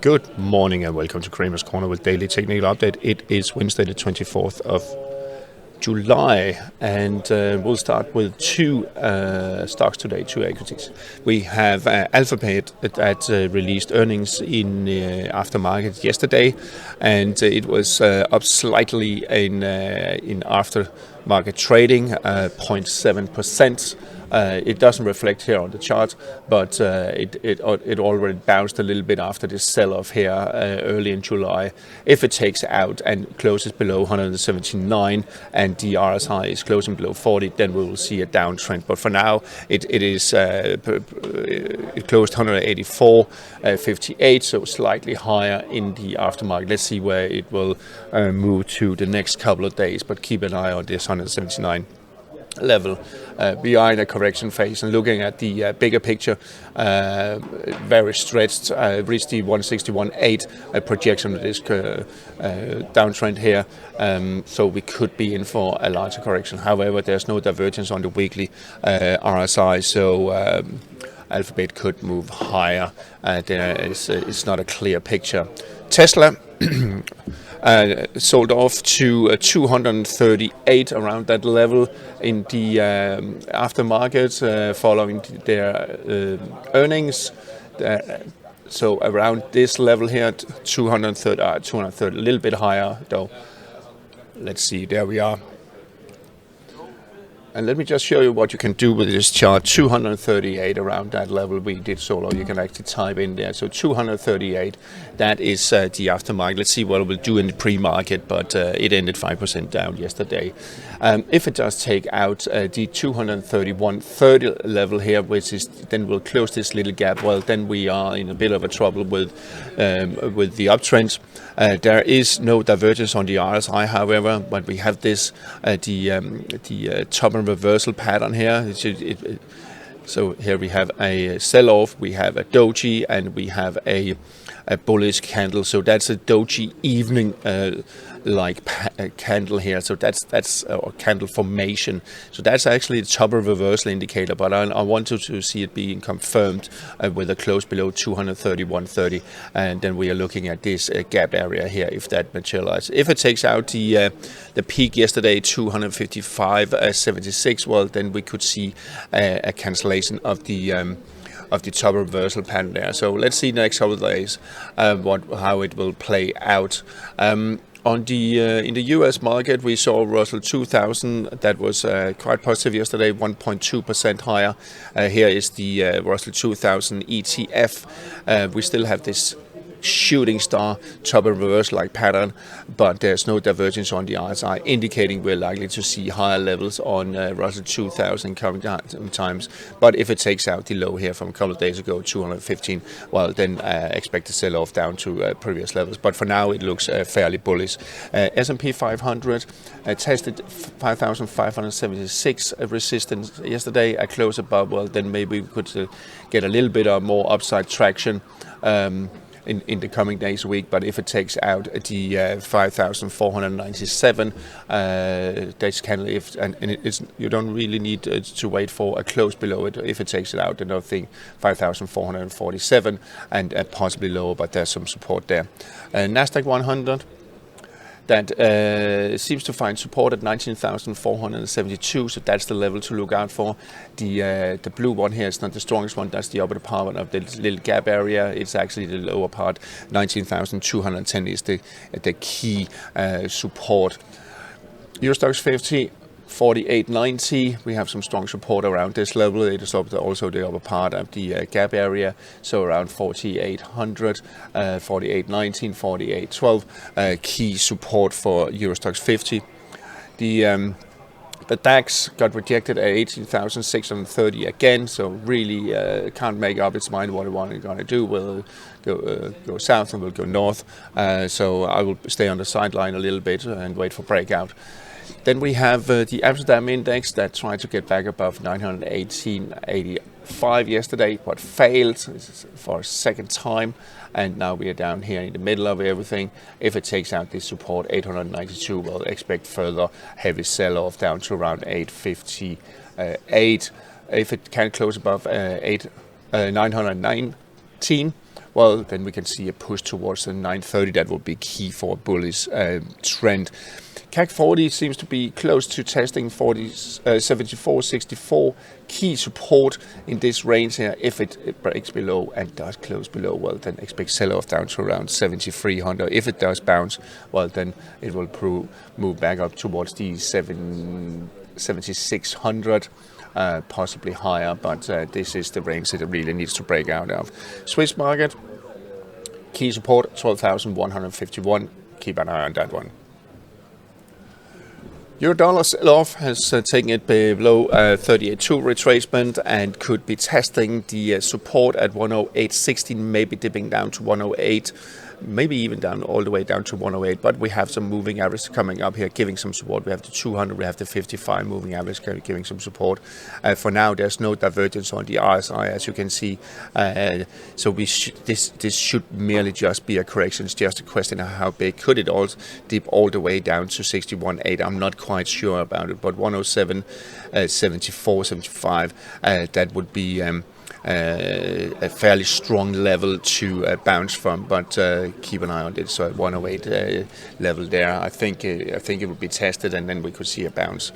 Good morning and welcome to Kramer's Corner with Daily Technical Update. It is Wednesday the 24th of July and we'll start with two stocks today, two equities. We have Alphabet that released earnings in aftermarket yesterday, and it was up slightly in aftermarket trading, 0.7%. It doesn't reflect here on the chart, but it already bounced a little bit after this sell-off here early in July. If it takes out and closes below 179 and the RSI is closing below 40, then we will see a downtrend. But for now, it closed 184.58, so slightly higher in the aftermarket. Let's see where it will move to the next couple of days, but keep an eye on this 179 level. We are in a correction phase, and looking at the bigger picture, very stretched, reached the 161.8 projection of this downtrend here, so we could be in for a larger correction. However, there's no divergence on the weekly RSI, so Alphabet could move higher. It's not a clear picture. Tesla sold off to 238, around that level in the aftermarket, following their earnings. So around this level here, 230, a little bit higher though. Let's see, there we are. And let me just show you what you can do with this chart. 238, around that level we did solo. You can actually type in there. So 238, that is the aftermarket. Let's see what it will do in the pre-market, but it ended 5% down yesterday. If it does take out the 231.30 level here, which is then will close this little gap, well, then we are in a bit of a trouble with the uptrend. There is no divergence on the RSI, however, but we have this the top and reversal pattern here. So here we have a sell-off, we have a doji, and we have a bullish candle. So that's a doji evening like candle here. So that's a candle formation. So that's actually the top of reversal indicator, but I wanted to see it being confirmed with a close below 231.30, and then we are looking at this gap area here if that materializes. If it takes out the peak yesterday, 255.76, well, then we could see a cancellation of the top reversal pattern there. So let's see next couple of days how it will play out. In the US market, we saw Russell 2000 that was quite positive yesterday, 1.2% higher. Here is the Russell 2000 ETF. We still have this shooting star top and reverse like pattern, but there's no divergence on the RSI, indicating we're likely to see higher levels on Russell 2000 coming times. But if it takes out the low here from a couple of days ago, 215, well, then expect to sell off down to previous levels. But for now, it looks fairly bullish. S&P 500 tested 5,576 resistance yesterday, a close above. Well, then maybe we could get a little bit of more upside traction in the coming days, week. But if it takes out the 5,497 days candle, you don't really need to wait for a close below it. If it takes it out, then I think 5,447 and possibly lower, but there's some support there. Nasdaq 100. That seems to find support at 19,472, so that's the level to look out for. The blue one here is not the strongest one, that's the upper part of the little gap area. It's actually the lower part. 19,210 is the key support. EUROSTOXX 50, 48.90. We have some strong support around this level. It is also the upper part of the gap area, so around 4800, 48.19, 48.12. Key support for EUROSTOXX 50. The DAX got rejected at 18,630 again, so really can't make up its mind what it's going to do. Will go south and will go north. So I will stay on the sideline a little bit and wait for breakout. Then we have the Amsterdam index that tried to get back above 918.85 yesterday, but failed for a second time. And now we are down here in the middle of everything. If it takes out this support, 892, we'll expect further heavy sell-off down to around 858. If it can close above 909, 118, well, then we can see a push towards the 930. That will be key for a bullish trend. CAC 40 seems to be close to testing 74.64. Key support in this range here. If it breaks below and does close below, well, then expect sell-off down to around 7,300. If it does bounce, well, then it will move back up towards the 7,600. Possibly higher, but this is the range that it really needs to break out of. Swiss market, key support 12,151. Keep an eye on that one. Euro dollar sell-off has taken it below 38.2 retracement and could be testing the support at 108.16, maybe dipping down to 108. Maybe even down all the way down to 108, but we have some moving averages coming up here giving some support. We have the 200, we have the 55 moving average giving some support. For now, there's no divergence on the RSI, as you can see. So this should merely just be a correction. It's just a question of how big could it all dip all the way down to 61.8. I'm not quite sure about it, but 107, 74, 75, that would be a fairly strong level to bounce from, but keep an eye on it. So at 108 level there, I think it would be tested, and then we could see a bounce.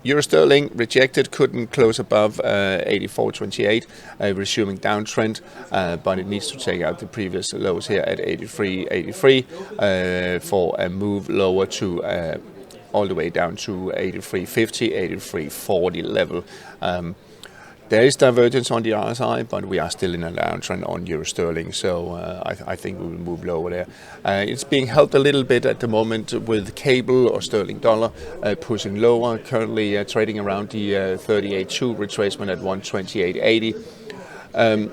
Euro sterling rejected, couldn't close above 84.28, resuming downtrend, but it needs to take out the previous lows here at 83.83 for a move lower to all the way down to 83.50, 83.40 level. There is divergence on the RSI, but we are still in a downtrend on euro sterling, so I think we will move lower there. It's being helped a little bit at the moment with cable or sterling dollar pushing lower, currently trading around the 38.2 retracement at 128.80.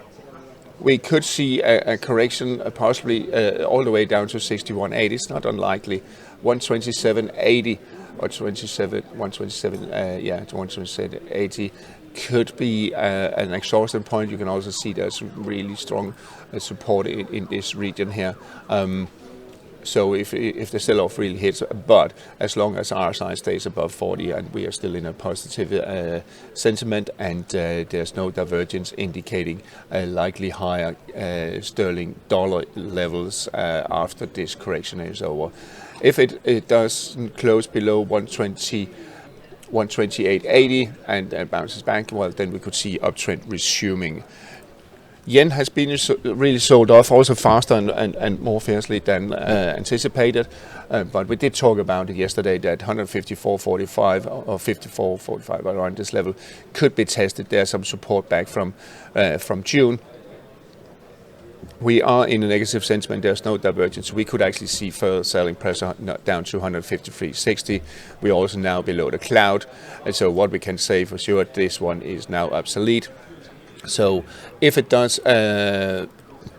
We could see a correction possibly all the way down to 61.80. It's not unlikely. 127.80 or 127.80 could be an exhaustion point. You can also see there's really strong support in this region here. So if the sell-off really hits, but as long as RSI stays above 40 and we are still in a positive sentiment and there's no divergence indicating likely higher sterling dollar levels after this correction is over. If it does close below 128.80 and bounces back, well, then we could see uptrend resuming. Yen has been really sold off also faster and more fiercely than anticipated, but we did talk about it yesterday that 154.45 or 54.45 around this level could be tested. There's some support back from June. We are in a negative sentiment. There's no divergence. We could actually see further selling pressure down to 153.60. We're also now below the cloud. And so what we can say for sure, this one is now obsolete. So if it does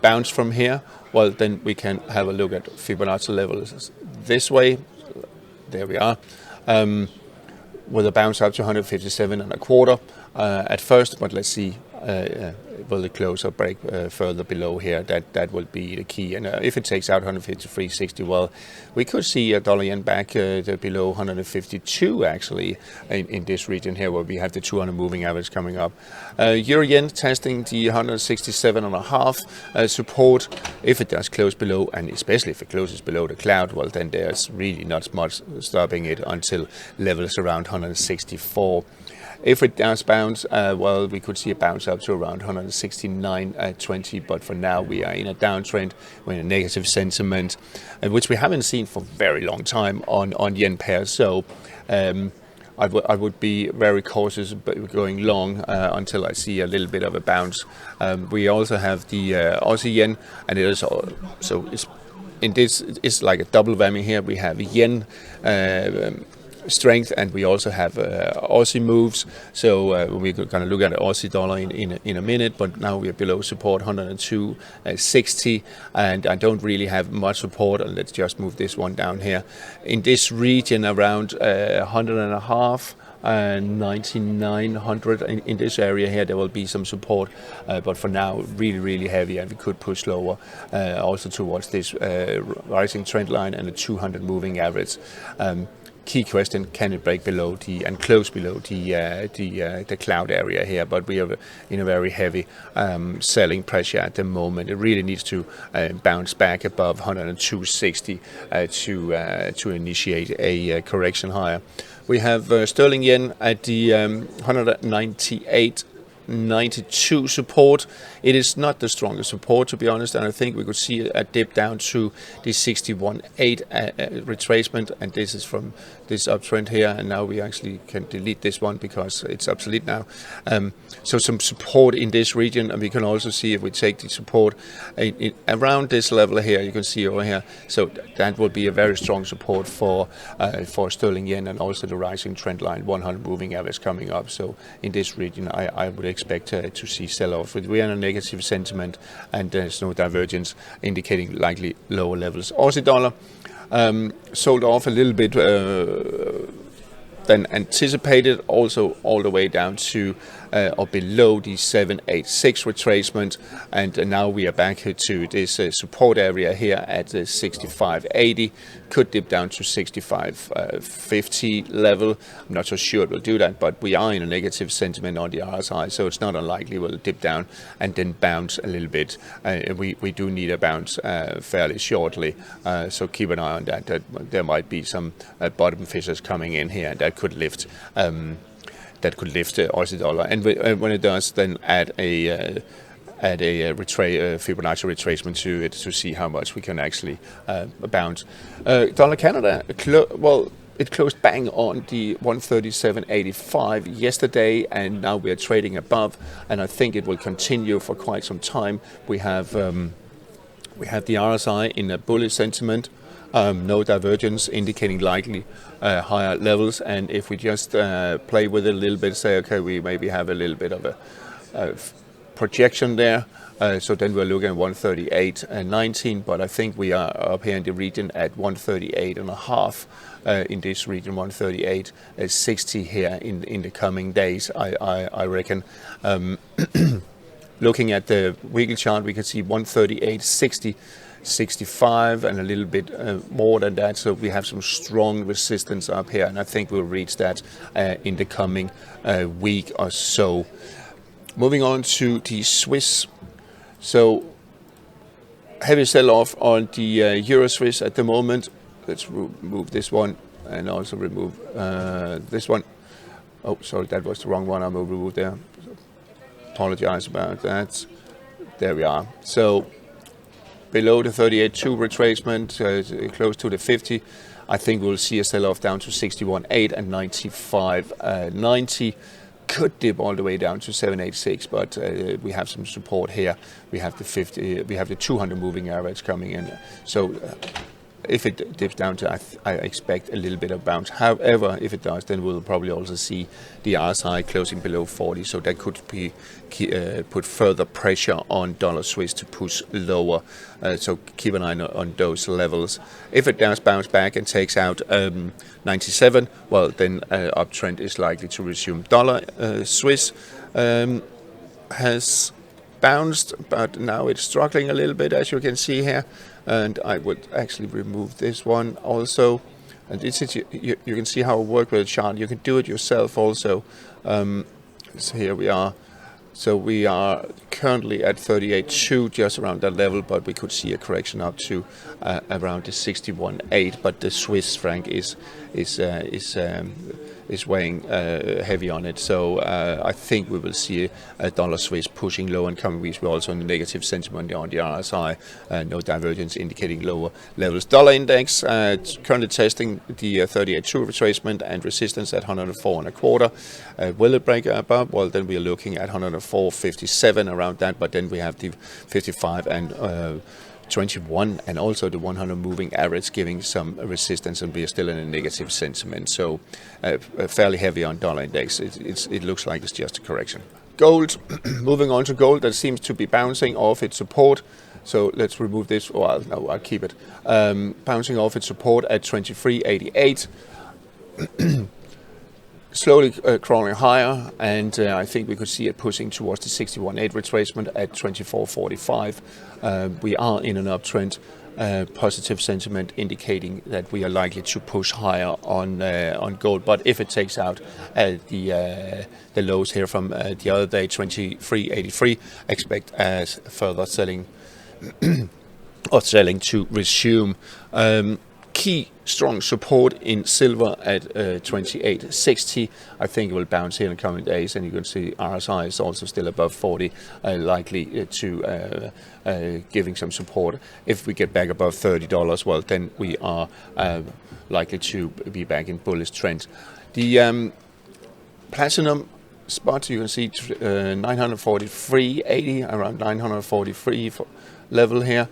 bounce from here, well, then we can have a look at Fibonacci levels this way. There we are. With a bounce up to 157.25 at first, but let's see. Will it close or break further below here? That will be the key. And if it takes out 153.60, well, we could see a dollar yen back below 152 actually in this region here, where we have the 200 moving average coming up. Euro yen testing the 167.5 support. If it does close below, and especially if it closes below the cloud, well, then there's really not much stopping it until levels around 164. If it does bounce, well, we could see a bounce up to around 169.20, but for now we are in a downtrend, we're in a negative sentiment, which we haven't seen for a very long time on yen pairs. So I would be very cautious going long until I see a little bit of a bounce. We also have the Aussie yen, and it is also it's like a double whammy here. We have yen strength, and we also have Aussie moves. So we're going to look at the Aussie dollar in a minute, but now we're below support 102.60, and I don't really have much support. Let's just move this one down here in this region around 100.5 and 9900 in this area here. There will be some support, but for now really heavy, and we could push lower also towards this rising trend line and the 200 moving average. key question: can it break below and close below the cloud area here? But we are in a very heavy selling pressure at the moment. It really needs to bounce back above 102.60 to initiate a correction higher. We have sterling yen at the 198.92 support. It is not the strongest support, to be honest, and I think we could see a dip down to the 61.8 retracement, and this is from this uptrend here, and now we actually can delete this one because it's obsolete now. So some support in this region, and we can also see if we take the support around this level here, you can see over here, so that will be a very strong support for sterling yen, and also the rising trend line 100 moving average coming up. So in this region I would expect to see sell-off. We are in a negative sentiment, and there's no divergence indicating likely lower levels. Aussie dollar sold off a little bit than anticipated, also all the way down to or below the 786 retracement, and now we are back to this support area here at the 65.80. Could dip down to 65.50 level. I'm not so sure it will do that, but we are in a negative sentiment on the RSI, so it's not unlikely we'll dip down and then bounce a little bit. We do need a bounce fairly shortly, so keep an eye on that. There might be some bottom fishers coming in here that could lift the Aussie dollar, and when it does, then add a Fibonacci retracement to it to see how much we can actually bounce. Dollar Canada, it closed bang on the 137.85 yesterday, and now we are trading above, and I think it will continue for quite some time. We have the RSI in a bullish sentiment. No divergence indicating likely higher levels, and if we just play with it a little bit, say okay, we maybe have a little bit of a projection there, so then we're looking at 138.19, but I think we are up here in the region at 138.5 in this region, 138.60 here in the coming days, I reckon. Looking at the weekly chart, we can see 138.60, 65 and a little bit more than that, so we have some strong resistance up here, and I think we'll reach that in the coming week or so. Moving on to the Swiss, so heavy sell-off on the Euro Swiss at the moment. Let's remove this one and also remove this one. Oh, sorry, that was the wrong one. I will remove there. Apologize about that. There we are. So below the 38.2 retracement, close to the 50. I think we'll see a sell-off down to 61.8 and 95.90. Could dip all the way down to 786, but we have some support here. We have the 50. We have the 200 moving average coming in. So if it dips down to, I expect a little bit of bounce. However, if it does, then we'll probably also see the RSI closing below 40. So that could be put further pressure on dollar Swiss to push lower. So keep an eye on those levels. If it does bounce back and takes out 97, well, then uptrend is likely to resume. Dollar Swiss has bounced, but now it's struggling a little bit, as you can see here. And I would actually remove this one also. And this is, you can see how it works with the chart. You can do it yourself also. So here we are. So we are currently at 38.2, just around that level, but we could see a correction up to around the 61.8. But the Swiss franc is weighing heavy on it. So I think we will see a dollar Swiss pushing low in coming weeks. We're also in the negative sentiment on the RSI, no divergence indicating lower levels. Dollar index currently testing the 38.2 retracement and resistance at 104.25. Will it break above? Well, then we are looking at 104.57 around that, but then we have the 55 and 21 and also the 100 moving average giving some resistance, and we are still in a negative sentiment. So fairly heavy on dollar index. It looks like it's just a correction. Gold, moving on to gold, that seems to be bouncing off its support. So let's remove this. Well, no, I'll keep it. Bouncing off its support at 23.88. slowly crawling higher, and I think we could see it pushing towards the 61.8 retracement at 24.45. We are in an uptrend. Positive sentiment indicating that we are likely to push higher on gold, but if it takes out the lows here from the other day, 23.83, expect as further selling or selling to resume. Key strong support in silver at 28.60. I think it will bounce here in the coming days, and you can see RSI is also still above 40, likely to giving some support. If we get back above $30, well, then we are likely to be back in bullish trend. The platinum spot, you can see 943.80, around 943 level here.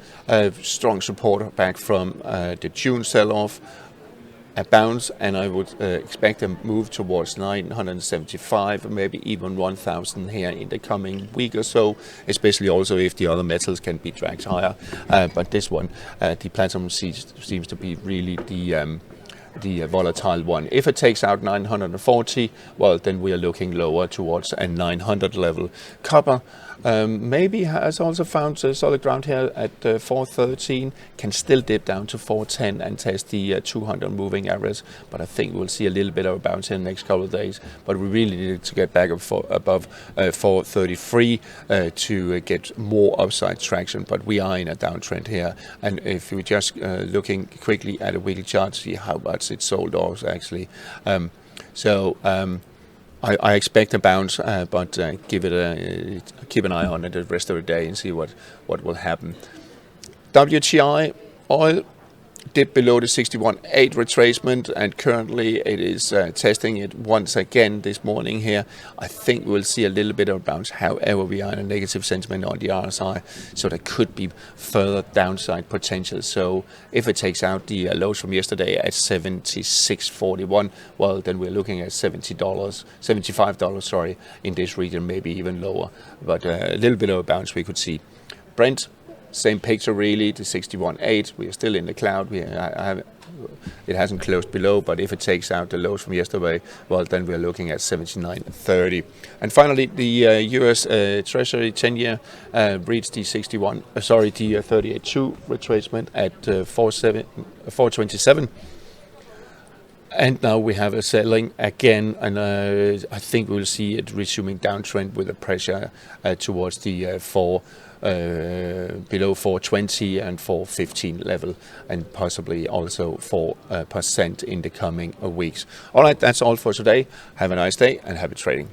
Strong support back from the June sell-off, a bounce, and I would expect a move towards 975, maybe even 1,000 here in the coming week or so, especially also if the other metals can be dragged higher. But this one, the platinum seems to be really the volatile one. If it takes out 940, well, then we are looking lower towards a 900 level. Copper maybe has also found solid ground here at 413, can still dip down to 410 and test the 200 moving average, but I think we'll see a little bit of a bounce in the next couple of days. But we really need to get back above 433 to get more upside traction, but we are in a downtrend here. And if we just looking quickly at a weekly chart, see how much it sold off actually. I expect a bounce, but keep an eye on it the rest of the day and see what will happen. WTI oil dipped below the 61.8 retracement, and currently it is testing it once again this morning here. I think we'll see a little bit of a bounce. However, we are in a negative sentiment on the RSI, so there could be further downside potential. So if it takes out the lows from yesterday at 76.41, well, then we're looking at $75, sorry, in this region, maybe even lower. But a little bit of a bounce we could see. Brent, same picture really, the 61.8. We are still in the cloud. It hasn't closed below, but if it takes out the lows from yesterday, well, then we're looking at 79.30. And finally, the US Treasury 10-year reached the 38.2 retracement at 427. And now we have a selling again, and I think we'll see it resuming downtrend with a pressure towards the below 420 and 415 level, and possibly also 4% in the coming weeks. All right, that's all for today. Have a nice day and happy trading.